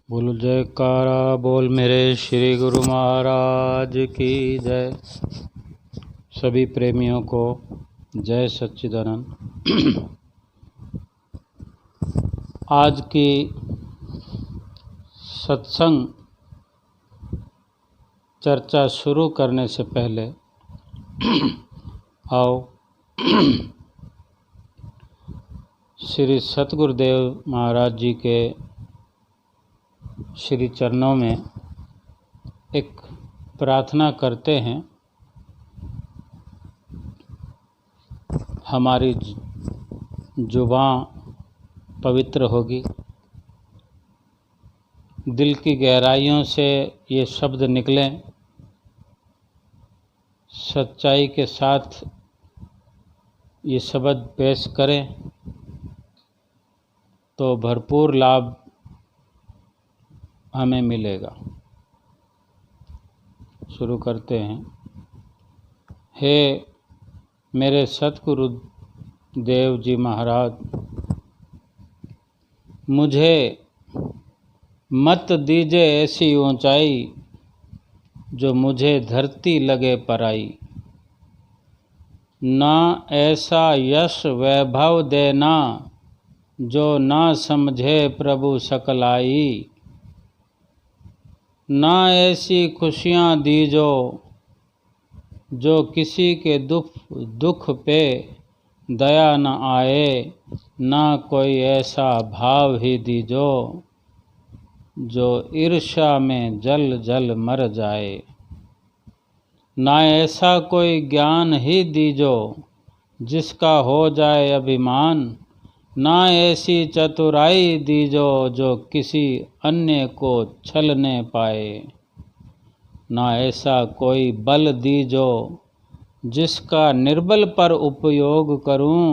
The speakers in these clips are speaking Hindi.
बोल जयकारा बोल मेरे श्री गुरु महाराज की जय। सभी प्रेमियों को जय सच्चिदानंद। आज की सत्संग चर्चा शुरू करने से पहले आओ श्री सतगुरुदेव महाराज जी के श्री चरणों में एक प्रार्थना करते हैं। हमारी जुबां पवित्र होगी, दिल की गहराइयों से ये शब्द निकलें, सच्चाई के साथ ये शब्द पेश करें तो भरपूर लाभ हमें मिलेगा। शुरू करते हैं। हे मेरे सतगुरु देव जी महाराज, मुझे मत दीजिए ऐसी ऊंचाई जो मुझे धरती लगे पराई। ना ऐसा यश वैभव देना जो ना समझे प्रभु सकलाई। ना ऐसी खुशियाँ दीजो जो किसी के दुख पे दया न आए। ना कोई ऐसा भाव ही दीजो जो ईर्ष्या में जल जल मर जाए। ना ऐसा कोई ज्ञान ही दीजो जिसका हो जाए अभिमान। ना ऐसी चतुराई दीजो जो किसी अन्य को छलने पाए। ना ऐसा कोई बल दीजो जिसका निर्बल पर उपयोग करूं।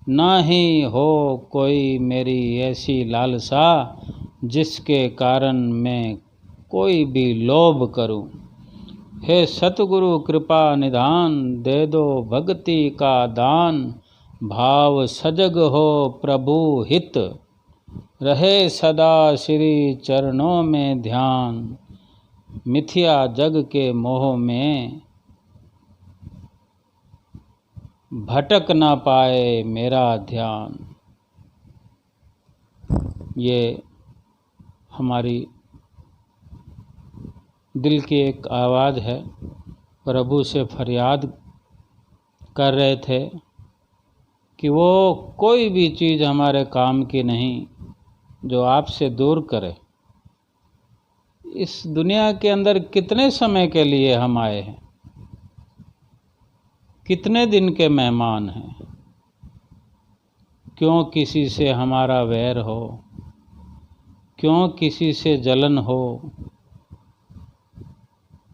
ना ही हो कोई मेरी ऐसी लालसा जिसके कारण मैं कोई भी लोभ करूं। हे सतगुरु कृपा निधान, दे दो भक्ति का दान। भाव सजग हो प्रभु हित, रहे सदा श्री चरणों में ध्यान। मिथ्या जग के मोह में भटक ना पाए मेरा ध्यान। ये हमारी दिल की एक आवाज़ है। प्रभु से फरियाद कर रहे थे कि वो कोई भी चीज़ हमारे काम की नहीं जो आपसे दूर करे। इस दुनिया के अंदर कितने समय के लिए हम आए हैं, कितने दिन के मेहमान हैं। क्यों किसी से हमारा वैर हो, क्यों किसी से जलन हो,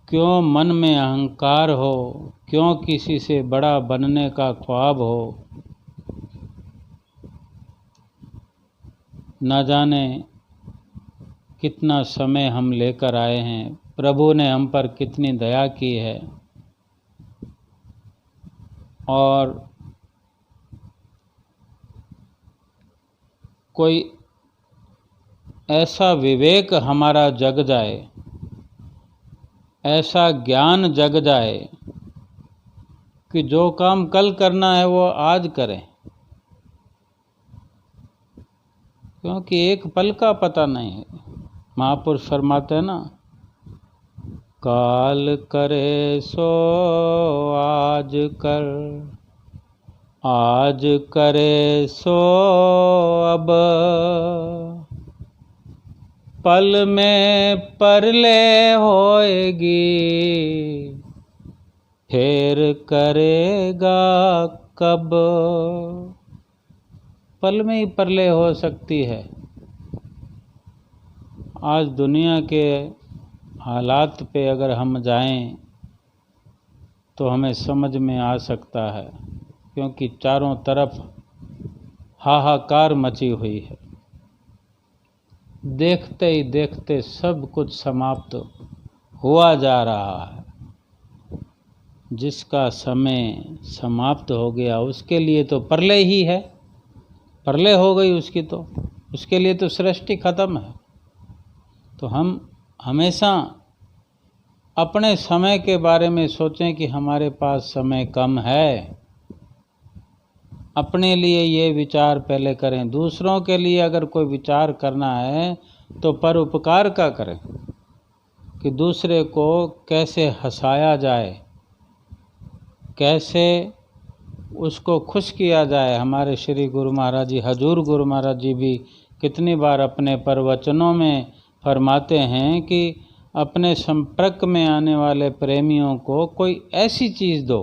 क्यों मन में अहंकार हो, क्यों किसी से बड़ा बनने का ख्वाब हो। न जाने कितना समय हम लेकर आए हैं। प्रभु ने हम पर कितनी दया की है और कोई ऐसा विवेक हमारा जग जाए, ऐसा ज्ञान जग जाए कि जो काम कल करना है वो आज करें। क्योंकि एक पल का पता नहीं है। महापुरुष फरमाते हैं ना, काल करे सो आज कर, आज करे सो अब। पल में परले होएगी, फिर करेगा कब। पल में ही परले हो सकती है। आज दुनिया के हालात पे अगर हम जाएं तो हमें समझ में आ सकता है, क्योंकि चारों तरफ हाहाकार मची हुई है। देखते ही देखते सब कुछ समाप्त हुआ जा रहा है। जिसका समय समाप्त हो गया उसके लिए तो प्रलय ही है, प्रलय हो गई उसकी तो, उसके लिए तो सृष्टि खत्म है। तो हम हमेशा अपने समय के बारे में सोचें कि हमारे पास समय कम है। अपने लिए ये विचार पहले करें। दूसरों के लिए अगर कोई विचार करना है तो परोपकार का करें, कि दूसरे को कैसे हंसाया जाए, कैसे उसको खुश किया जाए। हमारे श्री गुरु महाराज जी, हजूर गुरु महाराज जी भी कितनी बार अपने प्रवचनों में फरमाते हैं कि अपने संपर्क में आने वाले प्रेमियों को कोई ऐसी चीज़ दो,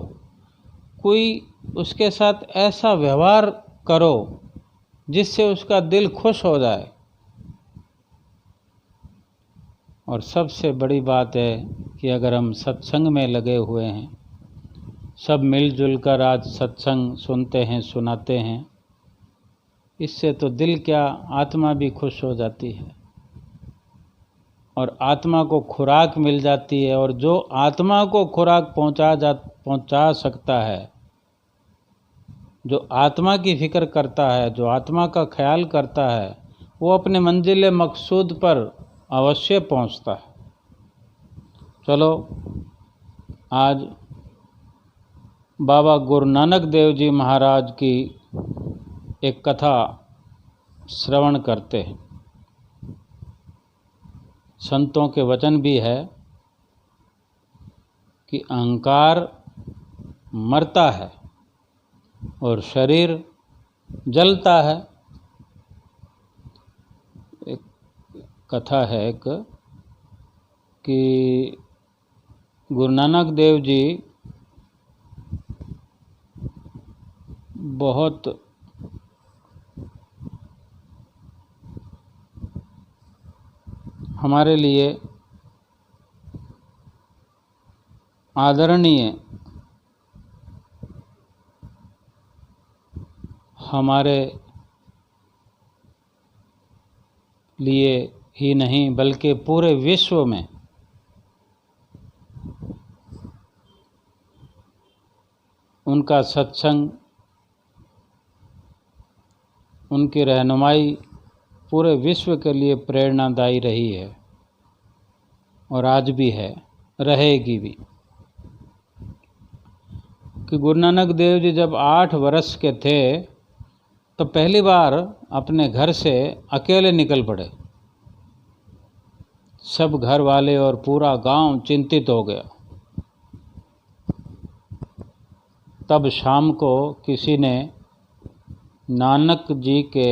कोई उसके साथ ऐसा व्यवहार करो जिससे उसका दिल खुश हो जाए। और सबसे बड़ी बात है कि अगर हम सत्संग में लगे हुए हैं, सब मिलजुल कर आज सत्संग सुनते हैं, सुनाते हैं, इससे तो दिल क्या, आत्मा भी खुश हो जाती है और आत्मा को खुराक मिल जाती है। और जो आत्मा को खुराक पहुंचा सकता है, जो आत्मा की फिक्र करता है, जो आत्मा का ख्याल करता है, वो अपने मंजिल मकसूद पर अवश्य पहुंचता है। चलो आज बाबा गुरु नानक देव जी महाराज की एक कथा श्रवण करते हैं। संतों के वचन भी है कि अहंकार मरता है और शरीर जलता है। एक कथा है कि गुरु नानक देव जी बहुत हमारे लिए आदरणीय, हमारे लिए ही नहीं बल्कि पूरे विश्व में उनका सत्संग, उनकी रहनुमाई पूरे विश्व के लिए प्रेरणादायी रही है और आज भी है, रहेगी भी। कि गुरु नानक देव जी जब 8 वर्ष के थे तो पहली बार अपने घर से अकेले निकल पड़े। सब घर वाले और पूरा गांव चिंतित हो गया। तब शाम को किसी ने नानक जी के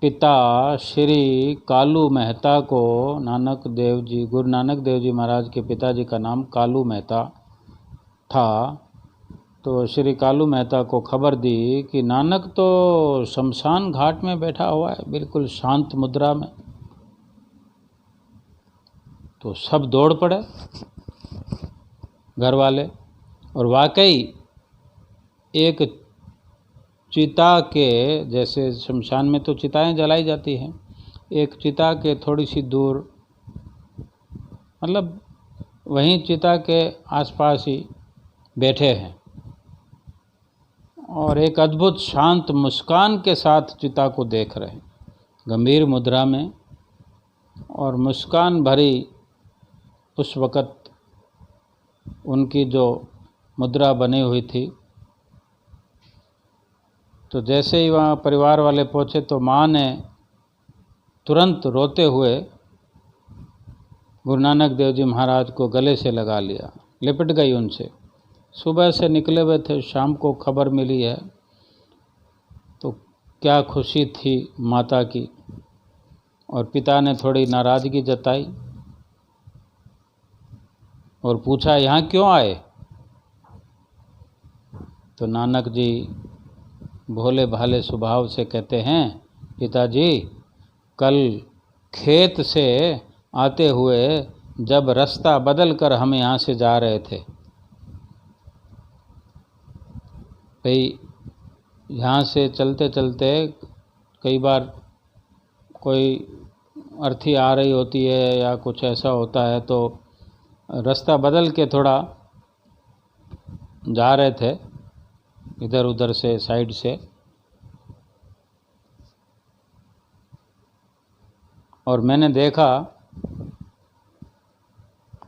पिता श्री कालू मेहता को, गुरु नानक देव जी महाराज के पिताजी का नाम कालू मेहता था, तो श्री कालू मेहता को खबर दी कि नानक तो शमशान घाट में बैठा हुआ है, बिल्कुल शांत मुद्रा में। तो सब दौड़ पड़े घर वाले, और वाकई एक चिता के, जैसे शमशान में तो चिताएं जलाई जाती हैं, एक चिता के थोड़ी सी दूर, मतलब वहीं चिता के आसपास ही बैठे हैं और एक अद्भुत शांत मुस्कान के साथ चिता को देख रहे हैं, गंभीर मुद्रा में और मुस्कान भरी उस वक़्त उनकी जो मुद्रा बनी हुई थी। तो जैसे ही वहाँ परिवार वाले पहुँचे तो माँ ने तुरंत रोते हुए गुरु नानक देव जी महाराज को गले से लगा लिया, लिपट गई उनसे। सुबह से निकले हुए थे, शाम को खबर मिली है, तो क्या खुशी थी माता की। और पिता ने थोड़ी नाराज़गी जताई और पूछा, यहाँ क्यों आए? तो नानक जी भोले भाले स्वभाव से कहते हैं, पिताजी कल खेत से आते हुए जब रास्ता बदल कर हम यहाँ से जा रहे थे, भाई यहाँ से चलते चलते कई बार कोई अर्थी आ रही होती है या कुछ ऐसा होता है, तो रास्ता बदल के थोड़ा जा रहे थे इधर उधर से, साइड से, और मैंने देखा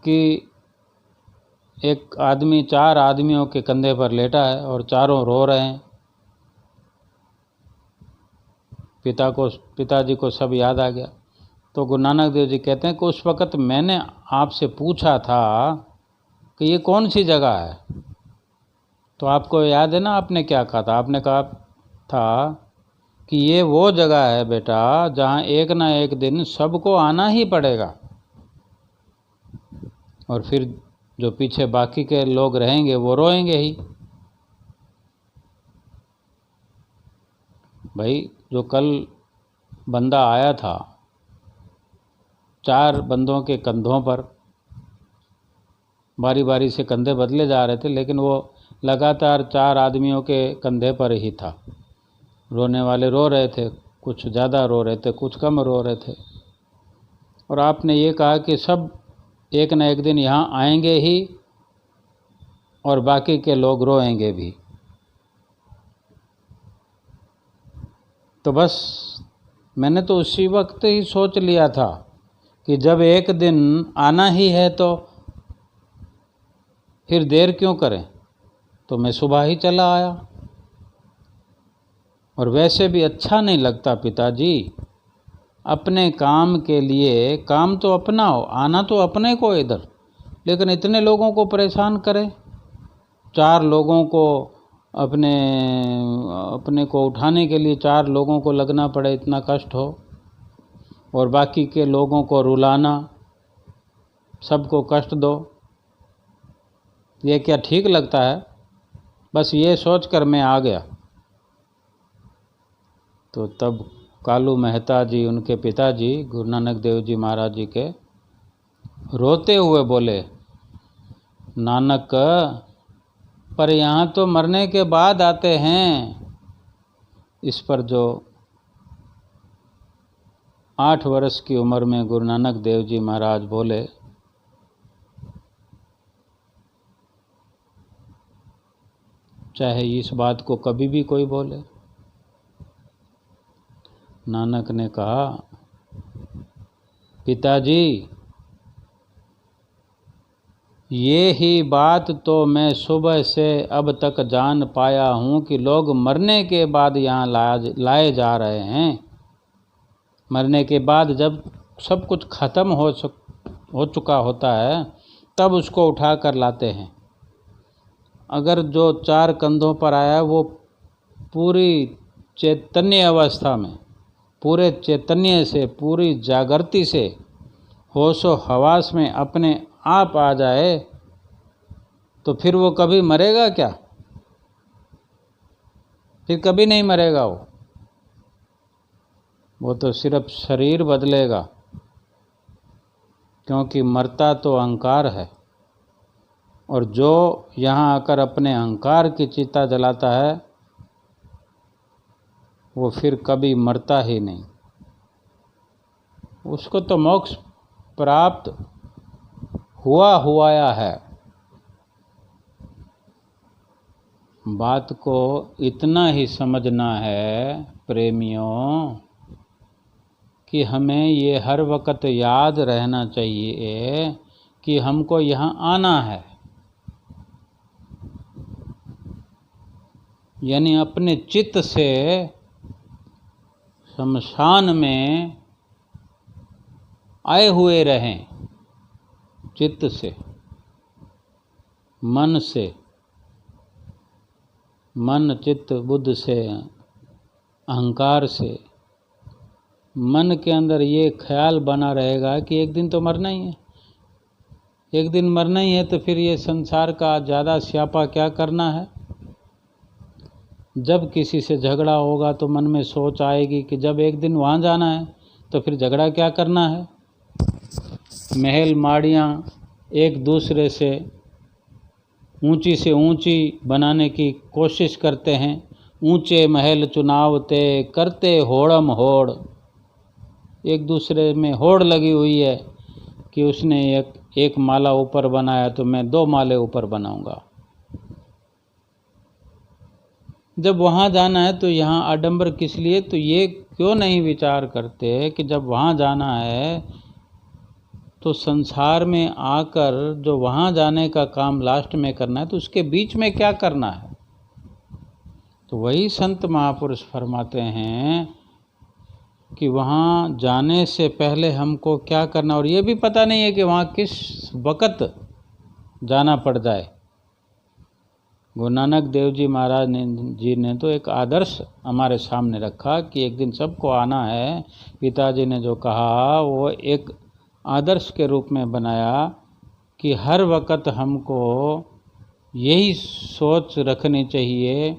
कि एक आदमी 4 आदमियों के कंधे पर लेटा है और चारों रो रहे हैं। पिताजी को सब याद आ गया। तो गुरु नानक देव जी कहते हैं कि उस वक़्त मैंने आपसे पूछा था कि ये कौन सी जगह है, तो आपको याद है ना आपने क्या कहा था? आपने कहा था कि ये वो जगह है बेटा जहाँ एक ना एक दिन सबको आना ही पड़ेगा, और फिर जो पीछे बाकी के लोग रहेंगे वो रोएंगे ही। भाई जो कल बंदा आया था, 4 बंदों के कंधों पर बारी बारी से कंधे बदले जा रहे थे, लेकिन वो लगातार 4 आदमियों के कंधे पर ही था। रोने वाले रो रहे थे, कुछ ज़्यादा रो रहे थे, कुछ कम रो रहे थे। और आपने ये कहा कि सब एक न एक दिन यहाँ आएंगे ही और बाकी के लोग रोएंगे भी। तो बस मैंने तो उसी वक्त ही सोच लिया था कि जब एक दिन आना ही है तो फिर देर क्यों करें। तो मैं सुबह ही चला आया। और वैसे भी अच्छा नहीं लगता पिताजी, अपने काम के लिए, काम तो अपना हो, आना तो अपने को इधर, लेकिन इतने लोगों को परेशान करें, 4 लोगों को अपने को उठाने के लिए 4 लोगों को लगना पड़े, इतना कष्ट हो, और बाकी के लोगों को रुलाना, सबको कष्ट दो, ये क्या ठीक लगता है? बस ये सोचकर मैं आ गया। तो तब कालू मेहता जी, उनके पिताजी गुरु नानक देव जी महाराज जी के, रोते हुए बोले, नानक पर यहाँ तो मरने के बाद आते हैं। इस पर जो 8 वर्ष की उम्र में गुरु नानक देव जी महाराज बोले, चाहे इस बात को कभी भी कोई बोले। नानक ने कहा, पिताजी ये ही बात तो मैं सुबह से अब तक जान पाया हूँ कि लोग मरने के बाद यहाँ लाए जा रहे हैं। मरने के बाद जब सब कुछ ख़त्म हो चुका होता है तब उसको उठा कर लाते हैं। अगर जो 4 कंधों पर आया वो पूरी चैतन्य अवस्था में, पूरे चैतन्य से, पूरी जागृति से, होशो हवास में अपने आप आ जाए, तो फिर वो कभी मरेगा क्या? फिर कभी नहीं मरेगा वो तो सिर्फ शरीर बदलेगा, क्योंकि मरता तो अहंकार है। और जो यहाँ आकर अपने अहंकार की चिता जलाता है वो फिर कभी मरता ही नहीं, उसको तो मोक्ष प्राप्त हुआया है। बात को इतना ही समझना है प्रेमियों कि हमें ये हर वक्त याद रहना चाहिए कि हमको यहाँ आना है, यानी अपने चित्त से शमशान में आए हुए रहें, चित्त से, मन से, मन चित्त बुद्ध से, अहंकार से। मन के अंदर ये ख्याल बना रहेगा कि एक दिन तो मरना ही है, एक दिन मरना ही है, तो फिर ये संसार का ज़्यादा स्यापा क्या करना है। जब किसी से झगड़ा होगा तो मन में सोच आएगी कि जब एक दिन वहाँ जाना है तो फिर झगड़ा क्या करना है। महल माड़ियाँ एक दूसरे से ऊंची बनाने की कोशिश करते हैं, ऊंचे महल चुनावते करते होड़म होड़। एक दूसरे में होड़ लगी हुई है कि उसने एक माला ऊपर बनाया तो मैं 2 माले ऊपर बनाऊंगा। जब वहाँ जाना है तो यहाँ आडंबर किस लिए? तो ये क्यों नहीं विचार करते कि जब वहाँ जाना है तो संसार में आकर जो वहाँ जाने का काम लास्ट में करना है, तो उसके बीच में क्या करना है? तो वही संत महापुरुष फरमाते हैं कि वहाँ जाने से पहले हमको क्या करना, और ये भी पता नहीं है कि वहाँ किस वक़्त जाना पड़ जाए। गुरु नानक देव जी महाराज ने तो एक आदर्श हमारे सामने रखा कि एक दिन सबको आना है। पिताजी ने जो कहा वो एक आदर्श के रूप में बनाया कि हर वक़्त हमको यही सोच रखनी चाहिए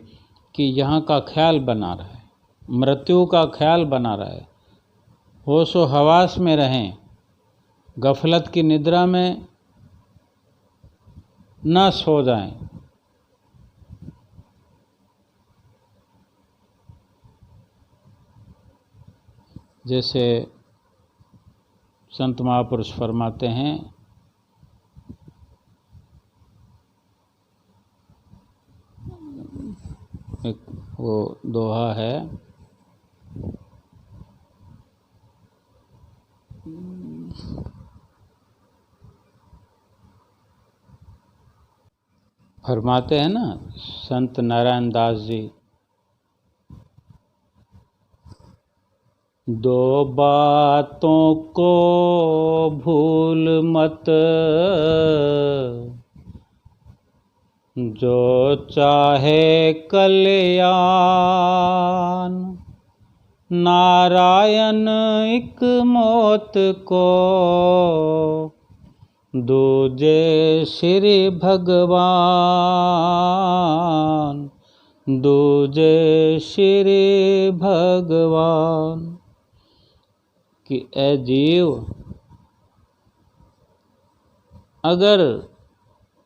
कि यहाँ का ख्याल बना रहे, मृत्यु का ख्याल बना रहे, होशो हवास में रहें, गफलत की निद्रा में न सो जाएं। जैसे संत महापुरुष फरमाते हैं, एक वो दोहा है, फरमाते हैं ना संत नारायण दास जी, दो बातों को भूल मत, जो चाहे कल्याण, नारायण एक मौत को, दूजे श्री भगवान, दूजे श्री भगवान। कि ए जीव, अगर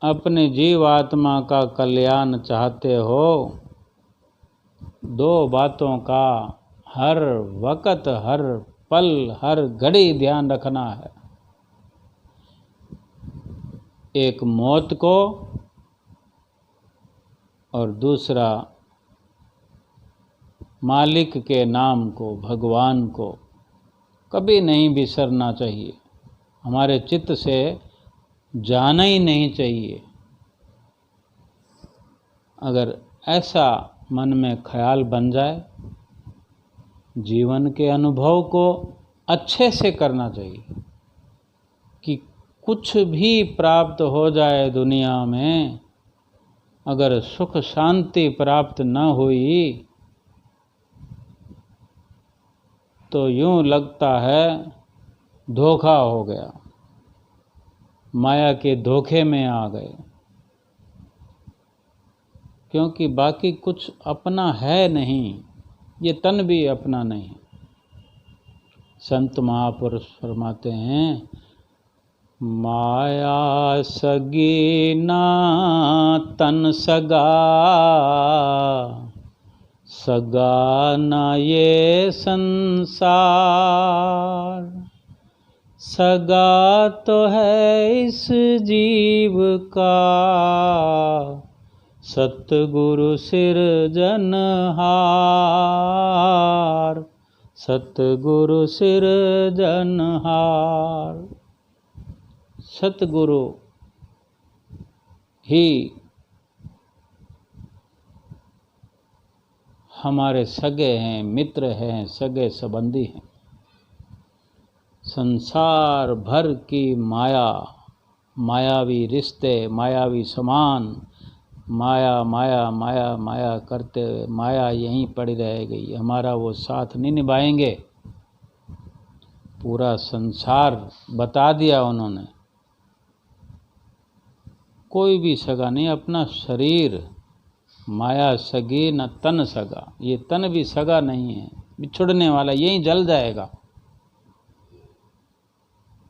अपने जीव आत्मा का कल्याण चाहते हो, दो बातों का हर वक़्त, हर पल, हर घड़ी ध्यान रखना है। एक मौत को और दूसरा मालिक के नाम को, भगवान को कभी नहीं बिसरना चाहिए, हमारे चित्त से जाना ही नहीं चाहिए। अगर ऐसा मन में ख्याल बन जाए, जीवन के अनुभव को अच्छे से करना चाहिए कि कुछ भी प्राप्त हो जाए दुनिया में, अगर सुख शांति प्राप्त न हुई तो यूं लगता है धोखा हो गया, माया के धोखे में आ गए, क्योंकि बाकी कुछ अपना है नहीं, ये तन भी अपना नहीं। संत महापुरुष फरमाते हैं, माया सगी ना तन सगा, सगा ना ये संसार, सगा तो है इस जीव का, सतगुरु सिरजनहार, सतगुरु सिरजनहार। सतगुरु ही हमारे सगे हैं, मित्र हैं, सगे संबंधी हैं। संसार भर की माया, मायावी रिश्ते, मायावी समान, माया माया माया माया करते हुए माया यहीं पड़ी रहेगी, हमारा वो साथ नहीं निभाएंगे। पूरा संसार बता दिया उन्होंने, कोई भी सगा नहीं, अपना शरीर, माया सगी न तन सगा, ये तन भी सगा नहीं है, बिछुड़ने वाला, यहीं जल जाएगा।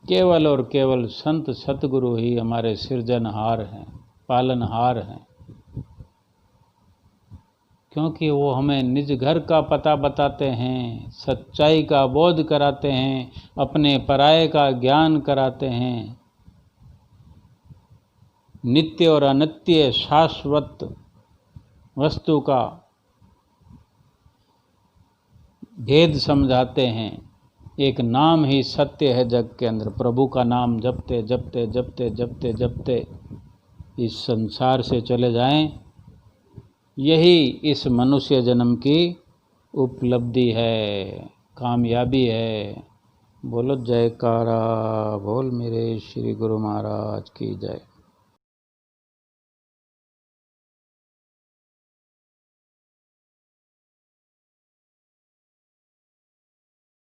केवल और केवल संत सतगुरु ही हमारे सृजनहार हैं, पालनहार हैं, क्योंकि वो हमें निज घर का पता बताते हैं, सच्चाई का बोध कराते हैं, अपने पराये का ज्ञान कराते हैं, नित्य और अनित्य शाश्वत वस्तु का भेद समझाते हैं। एक नाम ही सत्य है जग के अंदर। प्रभु का नाम जपते जपते जपते जपते जपते इस संसार से चले जाएं, यही इस मनुष्य जन्म की उपलब्धि है, कामयाबी है। बोलो जयकारा बोल मेरे श्री गुरु महाराज की जय।